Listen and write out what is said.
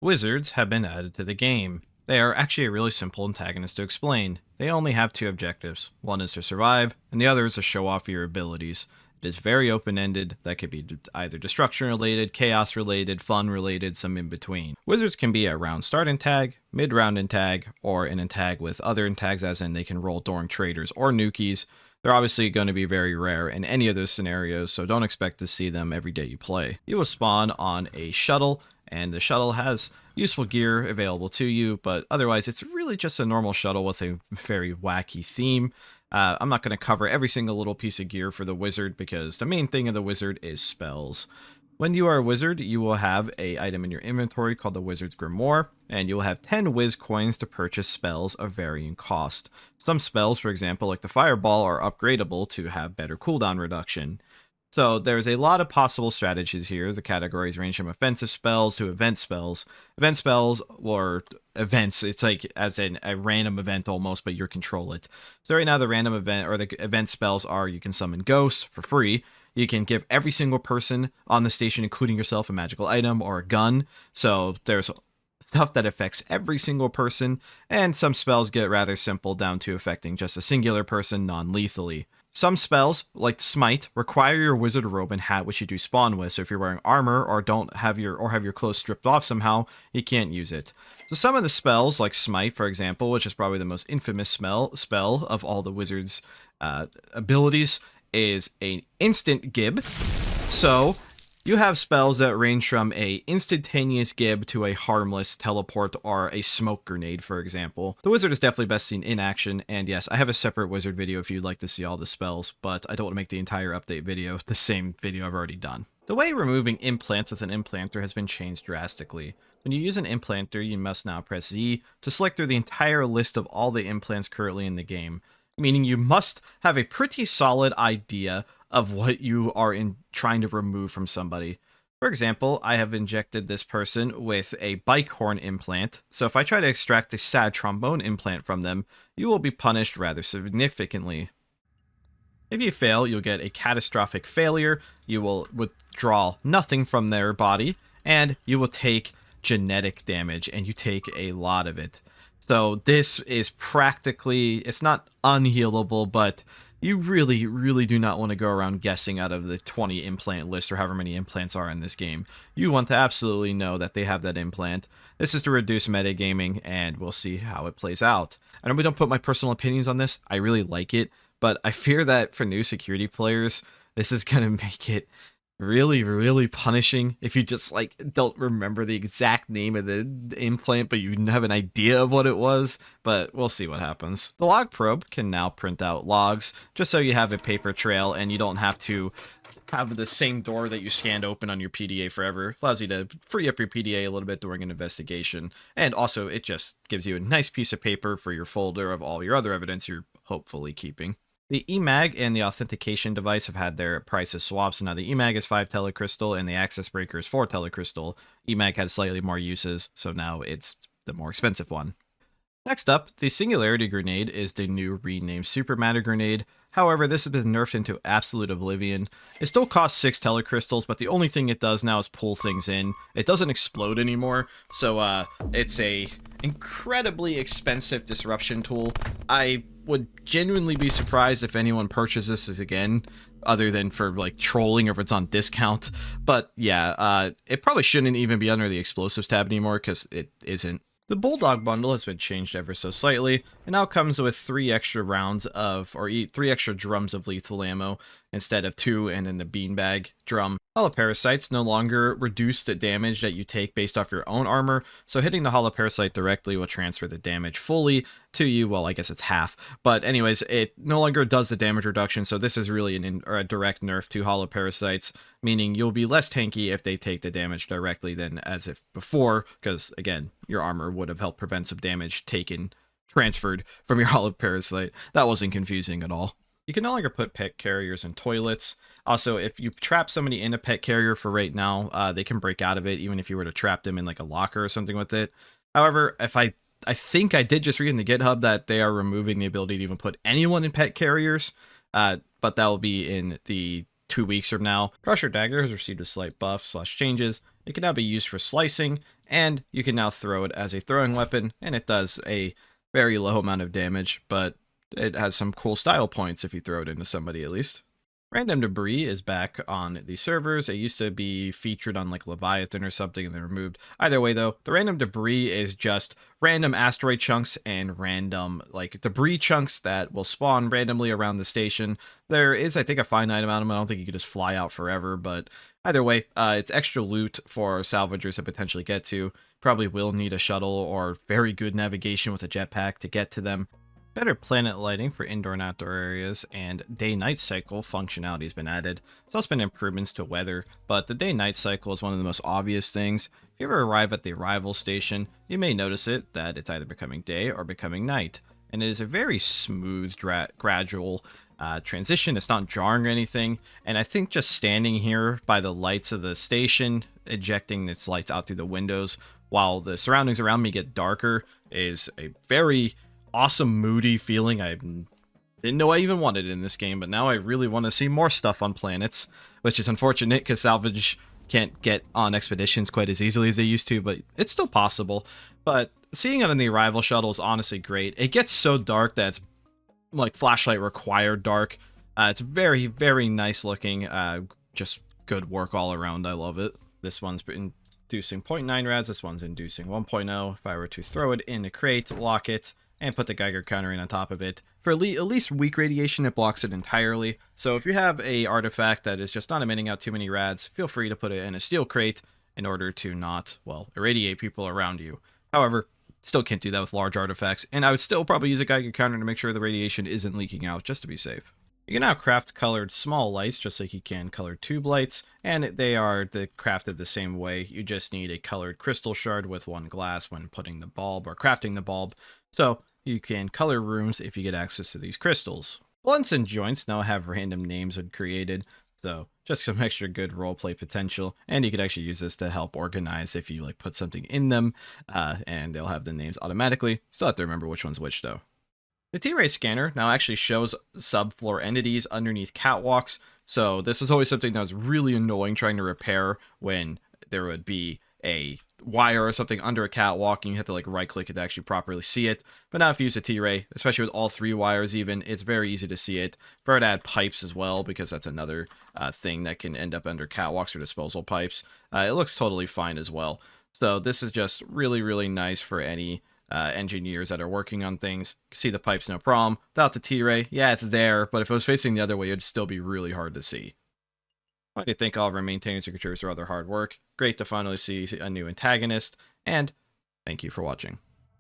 Wizards have been added to the game. They are actually a really simple antagonist to explain. They only have two objectives. One is to survive, and the other is to show off your abilities. It is very open-ended. That could be either destruction related, chaos related, fun related, some in between. Wizards can be a round start antag, mid-round antag, or an antag with other antags, as in they can roll during traders or nukies. They're obviously going to be very rare in any of those scenarios, so don't expect to see them every day you play. You will spawn on a shuttle, and the shuttle has useful gear available to you, but otherwise it's really just a normal shuttle with a very wacky theme. I'm not going to cover every single little piece of gear for the wizard because the main thing of the wizard is spells. When you are a wizard, you will have a item in your inventory called the Wizard's Grimoire, and you will have 10 Wiz coins to purchase spells of varying cost. Some spells, for example, like the Fireball, are upgradable to have better cooldown reduction. So there's a lot of possible strategies here. The categories range from offensive spells to event spells. Event spells or events, it's like as in a random event almost, but you control it. So right now the random event or the event spells are you can summon ghosts for free. You can give every single person on the station, including yourself, a magical item or a gun. So there's stuff that affects every single person, and some spells get rather simple down to affecting just a singular person non-lethally. Some spells, like Smite, require your wizard robe and hat, which you do spawn with. So if you're wearing armor or don't have your clothes stripped off somehow, you can't use it. So some of the spells, like Smite, for example, which is probably the most infamous spell of all the wizard's abilities, is an instant gib. So you have spells that range from a instantaneous gib to a harmless teleport or a smoke grenade, for example. The wizard is definitely best seen in action, and yes, I have a separate wizard video if you'd like to see all the spells, but I don't want to make the entire update video the same video I've already done. The way removing implants with an implanter has been changed drastically. When you use an implanter, you must now press Z to select through the entire list of all the implants currently in the game, meaning you must have a pretty solid idea of what you are trying to remove from somebody. For example, I have injected this person with a bike horn implant, so if I try to extract a sad trombone implant from them, you will be punished rather significantly. If you fail, you'll get a catastrophic failure, you will withdraw nothing from their body, and you will take genetic damage, and you take a lot of it. So this is practically, it's not unhealable, but you really, really do not want to go around guessing out of the 20 implant list or however many implants are in this game. You want to absolutely know that they have that implant. This is to reduce metagaming, and we'll see how it plays out. I know we don't put my personal opinions on this. I really like it, but I fear that for new security players, this is going to make it really, really punishing if you just like don't remember the exact name of the implant, but you have an idea of what it was. But we'll see what happens. The log probe can now print out logs just so you have a paper trail and you don't have to have the same door that you scanned open on your PDA forever. Allows you to free up your PDA a little bit during an investigation, and also it just gives you a nice piece of paper for your folder of all your other evidence you're hopefully keeping. The Emag and the authentication device have had their prices swapped, so now the Emag is 5 telecrystal and the access breaker is 4 telecrystal. Emag has slightly more uses, so now it's the more expensive one. Next up, the Singularity Grenade is the new renamed Super Matter Grenade. However, this has been nerfed into absolute oblivion. It still costs 6 telecrystals, but the only thing it does now is pull things in. It doesn't explode anymore, so it's a incredibly expensive disruption tool. I would genuinely be surprised if anyone purchases this again, other than for like trolling or if it's on discount. But yeah, it probably shouldn't even be under the explosives tab anymore because it isn't. The Bulldog Bundle has been changed ever so slightly, and now comes with 3 extra rounds of, or 3 extra drums of lethal ammo, instead of 2 and then the beanbag drum. Holoparasites no longer reduce the damage that you take based off your own armor, so hitting the Holoparasite directly will transfer the damage fully to you. Well, I guess it's half, but anyways, it no longer does the damage reduction, so this is really a direct nerf to Holoparasites, meaning you'll be less tanky if they take the damage directly than as if before, because again, your armor would have helped prevent some damage transferred from your Holoparasite. That wasn't confusing at all. You can no longer put pet carriers in toilets. Also, if you trap somebody in a pet carrier for right now, they can break out of it, even if you were to trap them in like a locker or something with it. However, if I think I did just read in the GitHub that they are removing the ability to even put anyone in pet carriers, but that will be in the 2 weeks from now. Crusher Dagger has received a slight buff / changes. It can now be used for slicing, And you can now throw it as a throwing weapon, and it does a very low amount of damage, but it has some cool style points if you throw it into somebody at least. Random debris is back on the servers. It used to be featured on like Leviathan or something and they removed. Either way though, the random debris is just random asteroid chunks and random like debris chunks that will spawn randomly around the station. There is, I think, a finite amount of them. I don't think you could just fly out forever, but either way, it's extra loot for salvagers to potentially get to. Probably will need a shuttle or very good navigation with a jetpack to get to them. Better planet lighting for indoor and outdoor areas, and day-night cycle functionality has been added. There's also been improvements to weather, but the day-night cycle is one of the most obvious things. If you ever arrive at the arrival station, you may notice that it's either becoming day or becoming night, and it is a very smooth, gradual transition. It's not jarring or anything, and I think just standing here by the lights of the station, ejecting its lights out through the windows, while the surroundings around me get darker, is a very awesome moody feeling. I didn't know I even wanted it in this game, but now I really want to see more stuff on planets, which is unfortunate because salvage can't get on expeditions quite as easily as they used to, but it's still possible. But seeing it on the arrival shuttle is honestly great. It gets so dark that it's like flashlight required dark. It's very, very nice looking. Just good work all around. I love it. This one's inducing 0.9 rads. This one's inducing 1.0. If I were to throw it in a crate, lock it, and put the Geiger counter in on top of it. For at least weak radiation, it blocks it entirely. So if you have a artifact that is just not emitting out too many rads, feel free to put it in a steel crate in order to not, well, irradiate people around you. However, still can't do that with large artifacts, and I would still probably use a Geiger counter to make sure the radiation isn't leaking out, just to be safe. You can now craft colored small lights, just like you can colored tube lights, and they are crafted the same way. You just need a colored crystal shard with one glass when putting the bulb or crafting the bulb. So you can color rooms if you get access to these crystals. Blunts and joints now have random names created, so just some extra good roleplay potential, and you could actually use this to help organize if you like put something in them, and they'll have the names automatically. Still have to remember which one's which though. The T-Ray scanner now actually shows subfloor entities underneath catwalks, so this is always something that was really annoying trying to repair when there would be a wire or something under a catwalk and you have to like right click it to actually properly see it. But now if you use a T-Ray, especially with all three wires even, it's very easy to see it. Prefer to add pipes as well, because that's another thing that can end up under catwalks or disposal pipes. It looks totally fine as well. So this is just really, really nice for any engineers that are working on things. See the pipes, no problem. Without the T-Ray, yeah, it's there, but if it was facing the other way, it'd still be really hard to see. I'd like to thank all of our maintainers and contributors for all their hard work. Great to finally see a new antagonist, and thank you for watching.